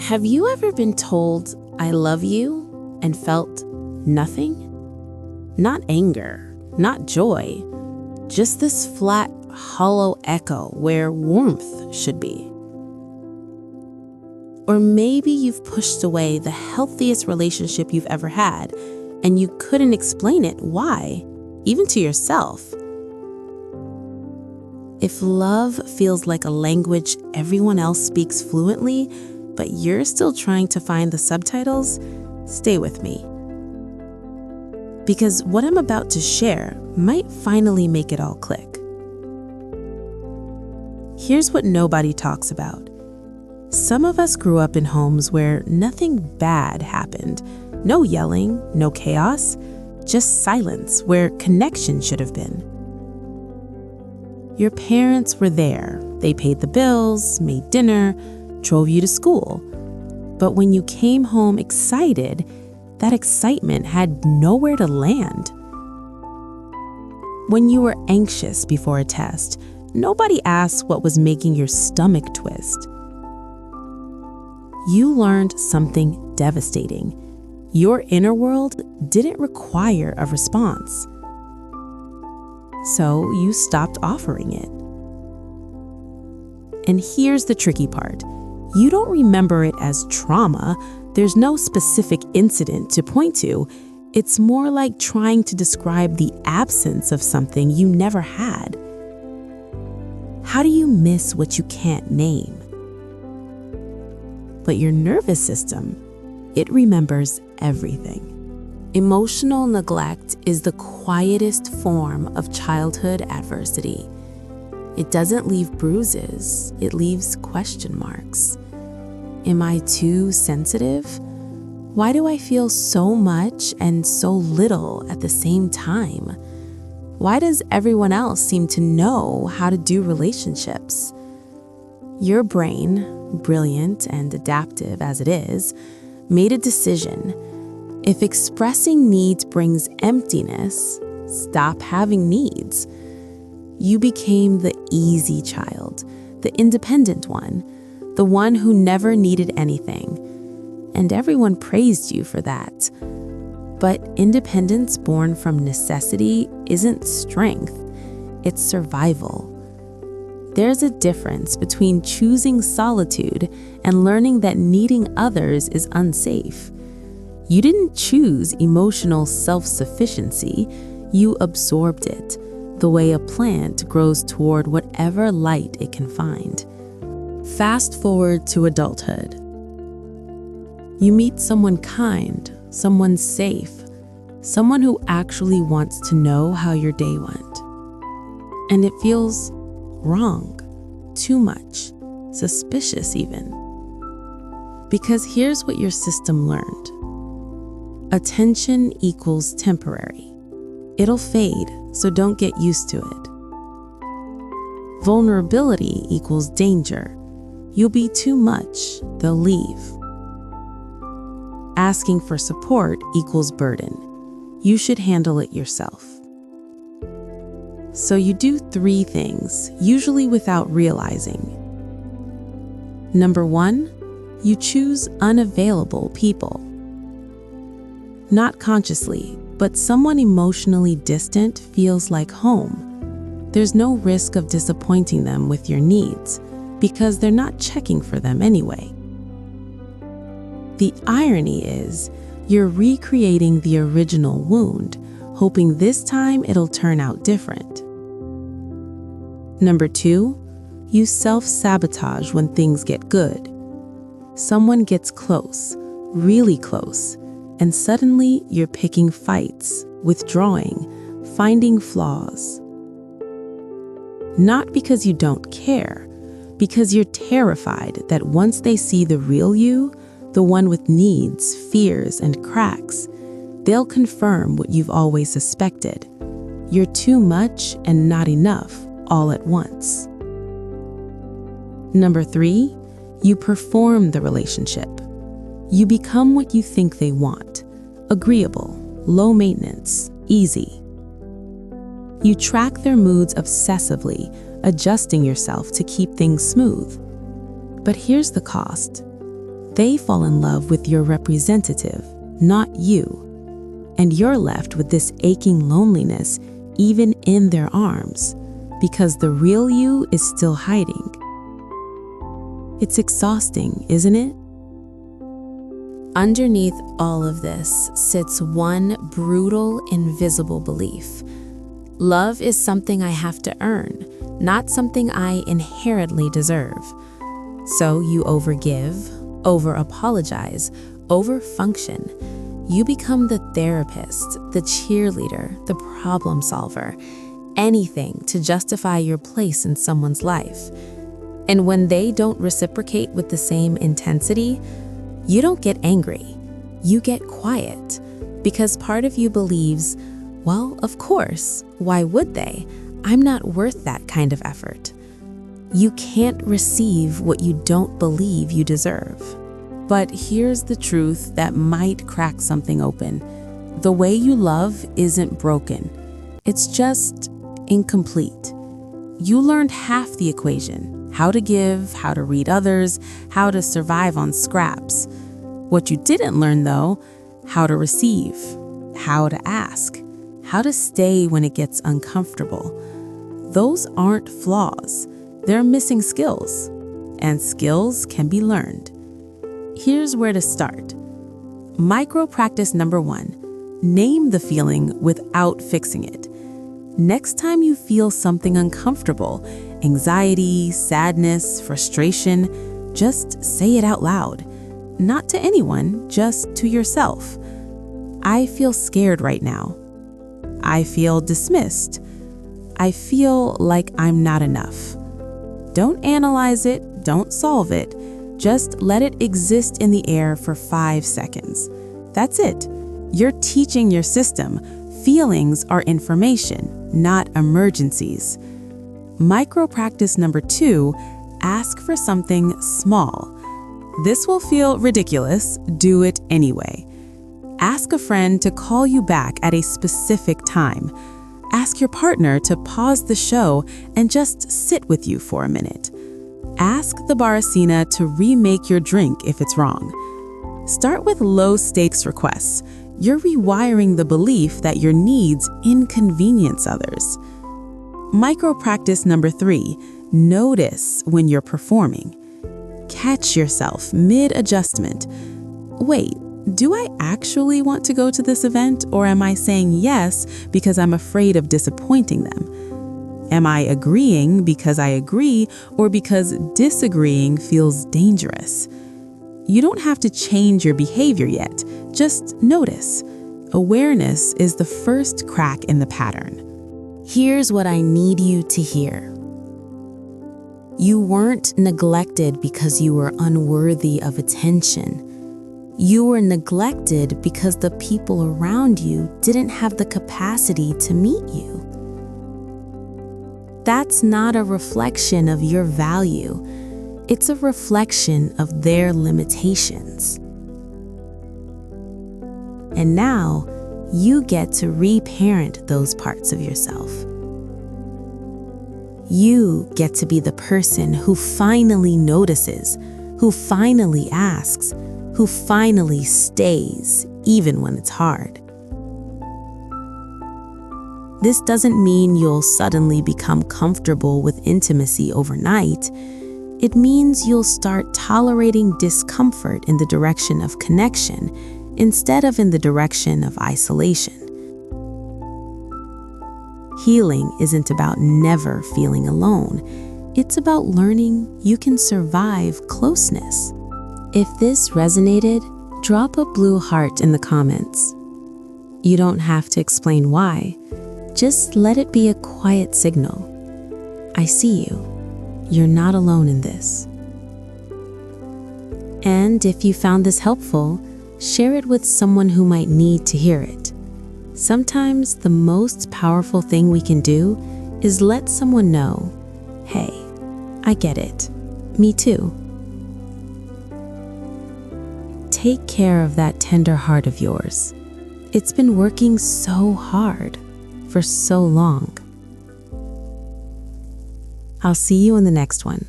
Have you ever been told, "I love you," and felt nothing? Not anger, not joy, just this flat, hollow echo where warmth should be. Or maybe you've pushed away the healthiest relationship you've ever had, and you couldn't explain it. Why? Even to yourself. If love feels like a language everyone else speaks fluently, but you're still trying to find the subtitles, stay with me. Because what I'm about to share might finally make it all click. Here's what nobody talks about. Some of us grew up in homes where nothing bad happened. No yelling, no chaos, just silence where connection should have been. Your parents were there. They paid the bills, made dinner, drove you to school. But when you came home excited, that excitement had nowhere to land. When you were anxious before a test, nobody asked what was making your stomach twist. You learned something devastating. Your inner world didn't require a response. So you stopped offering it. And here's the tricky part. You don't remember it as trauma. There's no specific incident to point to. It's more like trying to describe the absence of something you never had. How do you miss what you can't name? But your nervous system, it remembers everything. Emotional neglect is the quietest form of childhood adversity. It doesn't leave bruises, it leaves question marks. Am I too sensitive? Why do I feel so much and so little at the same time? Why does everyone else seem to know how to do relationships? Your brain, brilliant and adaptive as it is, made a decision. If expressing needs brings emptiness, stop having needs. You became the easy child, the independent one, the one who never needed anything. And everyone praised you for that. But independence born from necessity isn't strength, it's survival. There's a difference between choosing solitude and learning that needing others is unsafe. You didn't choose emotional self-sufficiency, you absorbed it, the way a plant grows toward whatever light it can find. Fast forward to adulthood. You meet someone kind, someone safe, someone who actually wants to know how your day went. And it feels wrong, too much, suspicious even. Because here's what your system learned. Attention equals temporary. It'll fade, so don't get used to it. Vulnerability equals danger. You'll be too much, they'll leave. Asking for support equals burden. You should handle it yourself. So you do 3 things, usually without realizing. Number 1, you choose unavailable people. Not consciously, but someone emotionally distant feels like home. There's no risk of disappointing them with your needs because they're not checking for them anyway. The irony is, you're recreating the original wound, hoping this time it'll turn out different. Number 2, you self-sabotage when things get good. Someone gets close, really close, and suddenly you're picking fights, withdrawing, finding flaws. Not because you don't care, because you're terrified that once they see the real you, the one with needs, fears, and cracks, they'll confirm what you've always suspected. You're too much and not enough all at once. Number 3, you perform the relationship. You become what you think they want. Agreeable, low maintenance, easy. You track their moods obsessively, adjusting yourself to keep things smooth. But here's the cost. They fall in love with your representative, not you. And you're left with this aching loneliness even in their arms, because the real you is still hiding. It's exhausting, isn't it? Underneath all of this sits one brutal, invisible belief. Love is something I have to earn, not something I inherently deserve. So you overgive, over-apologize, over-function. You become the therapist, the cheerleader, the problem solver, anything to justify your place in someone's life. And when they don't reciprocate with the same intensity, you don't get angry. You get quiet, because part of you believes, well, of course, why would they? I'm not worth that kind of effort. You can't receive what you don't believe you deserve. But here's the truth that might crack something open. The way you love isn't broken. It's just incomplete. You learned half the equation: how to give, how to read others, how to survive on scraps. What you didn't learn, though, how to receive, how to ask, how to stay when it gets uncomfortable. Those aren't flaws. They're missing skills. And skills can be learned. Here's where to start. Micro practice number 1. Name the feeling without fixing it. Next time you feel something uncomfortable, anxiety, sadness, frustration, just say it out loud. Not to anyone, just to yourself. I feel scared right now. I feel dismissed. I feel like I'm not enough. Don't analyze it, don't solve it. Just let it exist in the air for 5 seconds. That's it. You're teaching your system. Feelings are information, not emergencies. Micro practice number 2, ask for something small. This will feel ridiculous. Do it anyway. Ask a friend to call you back at a specific time. Ask your partner to pause the show and just sit with you for a minute. Ask the barista to remake your drink if it's wrong. Start with low-stakes requests. You're rewiring the belief that your needs inconvenience others. Micro practice number 3, notice when you're performing. Catch yourself mid-adjustment. Wait, do I actually want to go to this event, or am I saying yes because I'm afraid of disappointing them? Am I agreeing because I agree, or because disagreeing feels dangerous? You don't have to change your behavior yet. Just notice. Awareness is the first crack in the pattern. Here's what I need you to hear. You weren't neglected because you were unworthy of attention. You were neglected because the people around you didn't have the capacity to meet you. That's not a reflection of your value. It's a reflection of their limitations. And now, you get to reparent those parts of yourself. You get to be the person who finally notices, who finally asks, who finally stays, even when it's hard. This doesn't mean you'll suddenly become comfortable with intimacy overnight. It means you'll start tolerating discomfort in the direction of connection instead of in the direction of isolation. Healing isn't about never feeling alone. It's about learning you can survive closeness. If this resonated, drop a blue heart in the comments. You don't have to explain why. Just let it be a quiet signal. I see you. You're not alone in this. And if you found this helpful, share it with someone who might need to hear it. Sometimes the most powerful thing we can do is let someone know, hey, I get it. Me too. Take care of that tender heart of yours. It's been working so hard for so long. I'll see you in the next one.